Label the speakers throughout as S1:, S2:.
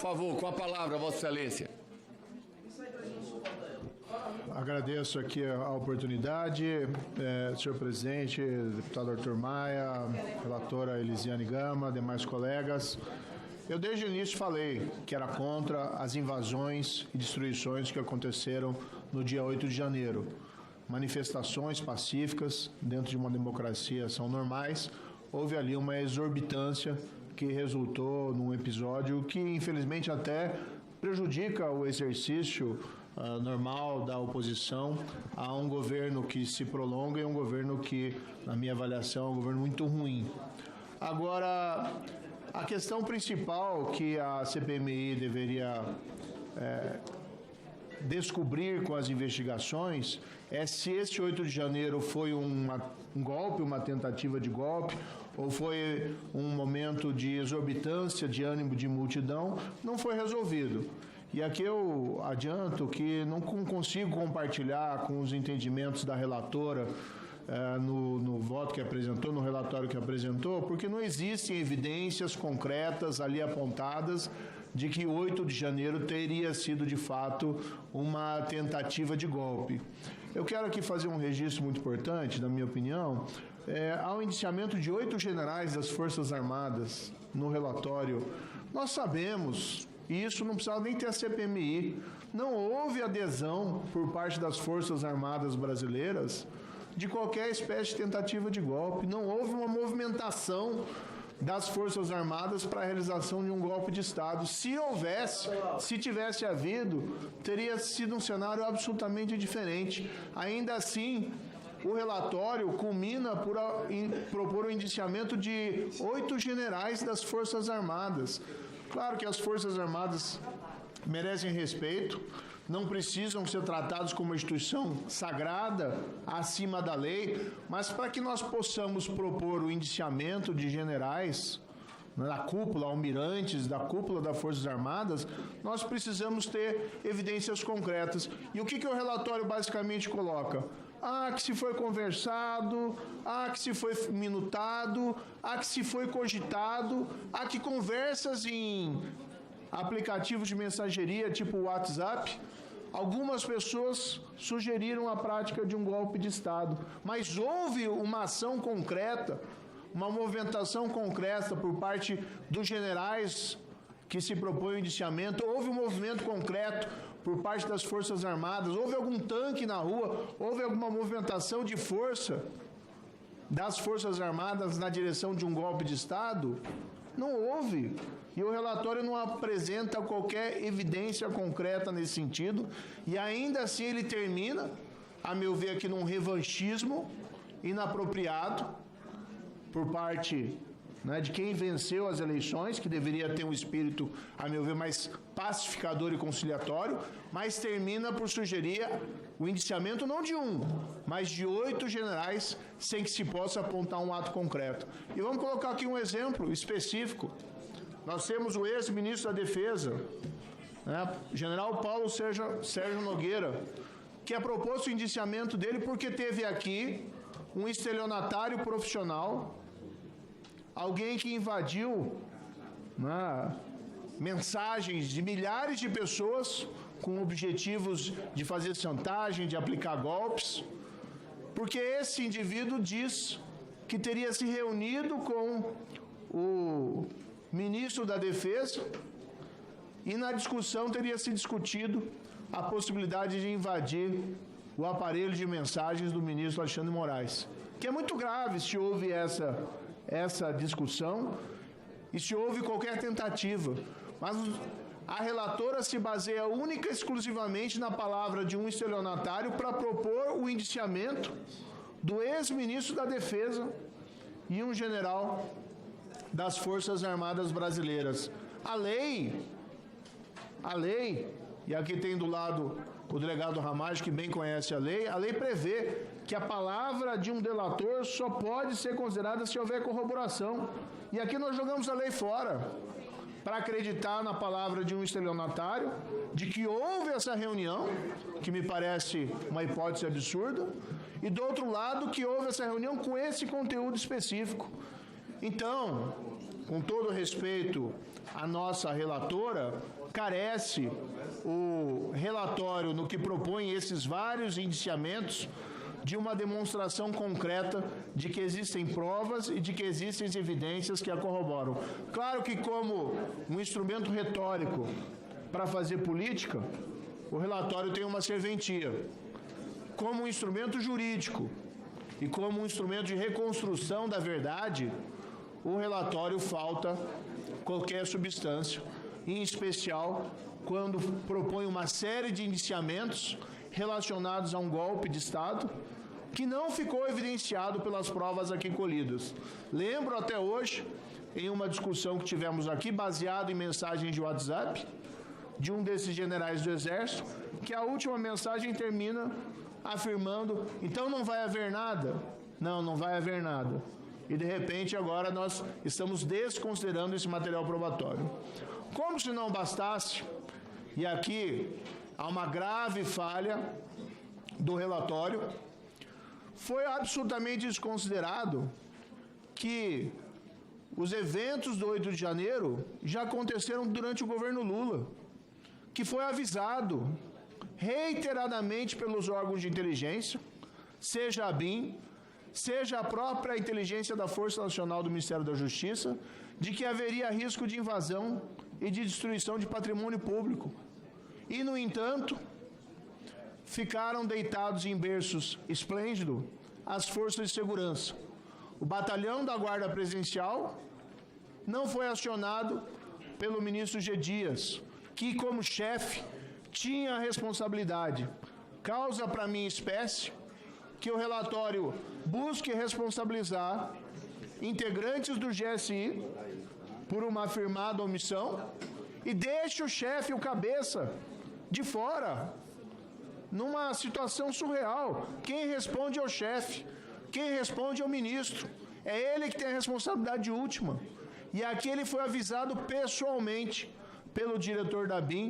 S1: Por favor, com a palavra, Vossa Excelência.
S2: Agradeço aqui a oportunidade, senhor presidente, deputado Arthur Maia, relatora Elisiane Gama, demais colegas. Eu desde o início falei que era contra as invasões e destruições que aconteceram no dia 8 de janeiro. Manifestações pacíficas dentro de uma democracia são normais. Houve ali uma exorbitância que resultou num episódio que, infelizmente, até prejudica o exercício normal da oposição a um governo que se prolonga e um governo que, na minha avaliação, é um governo muito ruim. Agora, a questão principal que a CPMI deveria descobrir com as investigações é se esse 8 de janeiro foi um golpe, uma tentativa de golpe, ou foi um momento de exorbitância, de ânimo de multidão. Não foi resolvido. E aqui eu adianto que não consigo compartilhar com os entendimentos da relatora no voto que apresentou, no relatório que apresentou, porque não existem evidências concretas ali apontadas de que 8 de janeiro teria sido, de fato, uma tentativa de golpe. Eu quero aqui fazer um registro muito importante, na minha opinião. Ao indiciamento de 8 generais das Forças Armadas no relatório, nós sabemos, e isso não precisava nem ter a CPMI, não houve adesão por parte das Forças Armadas brasileiras de qualquer espécie de tentativa de golpe. Não houve uma movimentação das Forças Armadas para a realização de um golpe de Estado. Se houvesse, se tivesse havido, teria sido um cenário absolutamente diferente. Ainda assim, o relatório culmina por propor o indiciamento de 8 generais das Forças Armadas. Claro que as Forças Armadas merecem respeito, não precisam ser tratados como uma instituição sagrada, acima da lei, mas para que nós possamos propor o indiciamento de generais da cúpula, almirantes, da cúpula das Forças Armadas, nós precisamos ter evidências concretas. E o que o relatório basicamente coloca? Que se foi conversado, que se foi minutado, que se foi cogitado, que conversas em aplicativos de mensageria tipo WhatsApp, algumas pessoas sugeriram a prática de um golpe de Estado, mas houve uma ação concreta, uma movimentação concreta por parte dos generais que se propõe o indiciamento, houve um movimento concreto por parte das Forças Armadas, houve algum tanque na rua, houve alguma movimentação de força das Forças Armadas na direção de um golpe de Estado? Não houve. E o relatório não apresenta qualquer evidência concreta nesse sentido, e ainda assim ele termina, a meu ver, aqui num revanchismo inapropriado por parte de quem venceu as eleições, que deveria ter um espírito, a meu ver, mais pacificador e conciliatório, mas termina por sugerir o indiciamento não de um, mas de 8 generais, sem que se possa apontar um ato concreto. E vamos colocar aqui um exemplo específico. Nós temos o ex-ministro da Defesa, general Paulo Sérgio Nogueira, que é proposto o indiciamento dele porque teve aqui um estelionatário profissional, alguém que invadiu mensagens de milhares de pessoas com objetivos de fazer chantagem, de aplicar golpes, porque esse indivíduo diz que teria se reunido com o ministro da Defesa e na discussão teria se discutido a possibilidade de invadir o aparelho de mensagens do ministro Alexandre Moraes, que é muito grave se houve essa discussão e se houve qualquer tentativa. Mas a relatora se baseia única e exclusivamente na palavra de um estelionatário para propor o indiciamento do ex-ministro da Defesa e um general das Forças Armadas Brasileiras. A lei, e aqui tem do lado o delegado Ramage, que bem conhece a lei prevê que a palavra de um delator só pode ser considerada se houver corroboração. E aqui nós jogamos a lei fora para acreditar na palavra de um estelionatário, de que houve essa reunião, que me parece uma hipótese absurda, e do outro lado que houve essa reunião com esse conteúdo específico. Então, com todo respeito à nossa relatora, carece o relatório no que propõe esses vários indiciamentos de uma demonstração concreta de que existem provas e de que existem evidências que a corroboram. Claro que, como um instrumento retórico para fazer política, o relatório tem uma serventia. Como um instrumento jurídico e como um instrumento de reconstrução da verdade, o relatório falta qualquer substância, em especial quando propõe uma série de indiciamentos relacionados a um golpe de Estado que não ficou evidenciado pelas provas aqui colhidas. Lembro até hoje, em uma discussão que tivemos aqui, baseado em mensagens de WhatsApp, de um desses generais do Exército, que a última mensagem termina afirmando: então não vai haver nada? Não, não vai haver nada. E, de repente, agora nós estamos desconsiderando esse material probatório. Como se não bastasse, e aqui há uma grave falha do relatório, foi absolutamente desconsiderado que os eventos do 8 de janeiro já aconteceram durante o governo Lula, que foi avisado reiteradamente pelos órgãos de inteligência, seja a BIM, seja a própria inteligência da Força Nacional do Ministério da Justiça, de que haveria risco de invasão e de destruição de patrimônio público. E, no entanto, ficaram deitados em berços esplêndidos as forças de segurança. O batalhão da Guarda Presidencial não foi acionado pelo ministro G. Dias, que, como chefe, tinha a responsabilidade. Causa para mim espécie que o relatório busque responsabilizar integrantes do GSI por uma afirmada omissão e deixe o chefe, o cabeça, de fora, numa situação surreal. Quem responde é o chefe, quem responde é o ministro. É ele que tem a responsabilidade última. E aqui ele foi avisado pessoalmente pelo diretor da BIM,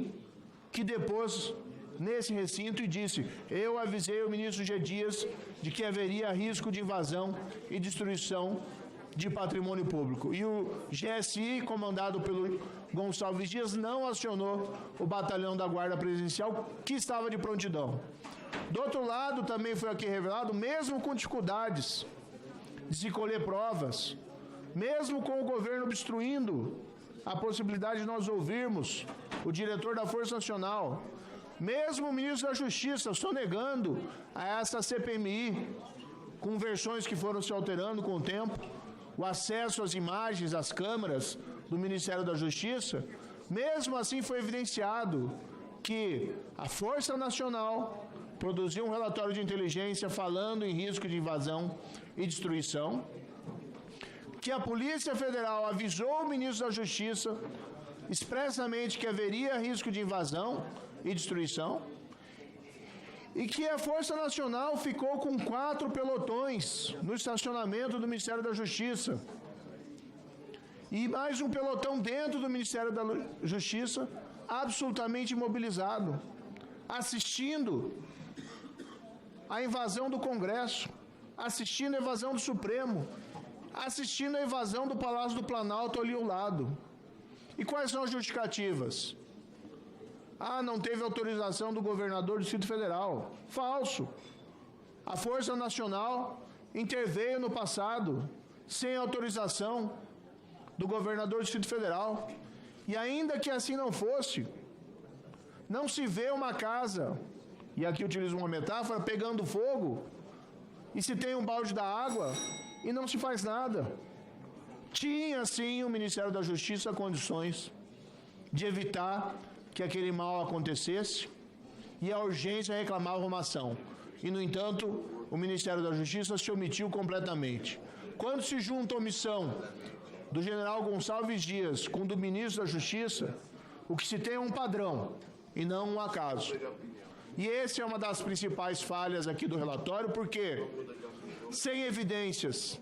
S2: que depois, nesse recinto, e disse: eu avisei o ministro G. Dias de que haveria risco de invasão e destruição de patrimônio público. E o GSI, comandado pelo Gonçalves Dias, não acionou o batalhão da Guarda Presidencial, que estava de prontidão. Do outro lado, também foi aqui revelado, mesmo com dificuldades de se colher provas, mesmo com o governo obstruindo a possibilidade de nós ouvirmos o diretor da Força Nacional, mesmo o ministro da Justiça sonegando a essa CPMI, com versões que foram se alterando com o tempo, o acesso às imagens, às câmeras do Ministério da Justiça, mesmo assim foi evidenciado que a Força Nacional produziu um relatório de inteligência falando em risco de invasão e destruição, que a Polícia Federal avisou o ministro da Justiça expressamente que haveria risco de invasão e destruição, e que a Força Nacional ficou com 4 pelotões no estacionamento do Ministério da Justiça e mais um pelotão dentro do Ministério da Justiça, absolutamente imobilizado, assistindo a invasão do Congresso, assistindo a invasão do Supremo, assistindo a invasão do Palácio do Planalto ali ao lado. E quais são as justificativas? Ah, não teve autorização do governador do Distrito Federal. Falso. A Força Nacional interveio no passado sem autorização do governador do Distrito Federal. E ainda que assim não fosse, não se vê uma casa, e aqui utilizo uma metáfora, pegando fogo, e se tem um balde da água e não se faz nada. Tinha, sim, o Ministério da Justiça condições de evitar que aquele mal acontecesse, e a urgência reclamava uma ação. E, no entanto, o Ministério da Justiça se omitiu completamente. Quando se junta a omissão do general Gonçalves Dias com do ministro da Justiça, o que se tem é um padrão, e não um acaso. E essa é uma das principais falhas aqui do relatório, porque, sem evidências,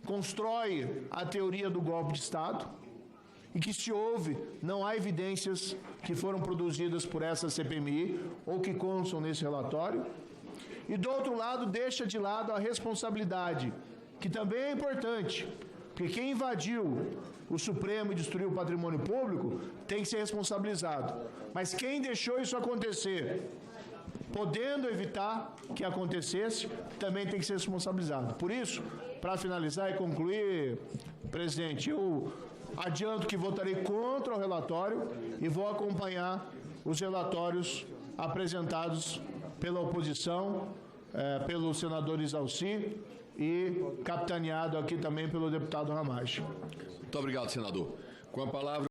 S2: constrói a teoria do golpe de Estado, e que se houve, não há evidências que foram produzidas por essa CPMI ou que constam nesse relatório. E, do outro lado, deixa de lado a responsabilidade, que também é importante, porque quem invadiu o Supremo e destruiu o patrimônio público, tem que ser responsabilizado. Mas quem deixou isso acontecer, podendo evitar que acontecesse, também tem que ser responsabilizado. Por isso, para finalizar e concluir, presidente, eu adianto que votarei contra o relatório e vou acompanhar os relatórios apresentados pela oposição, pelo senador Isalci e capitaneado aqui também pelo deputado Ramage.
S1: Muito obrigado, senador. Com a palavra...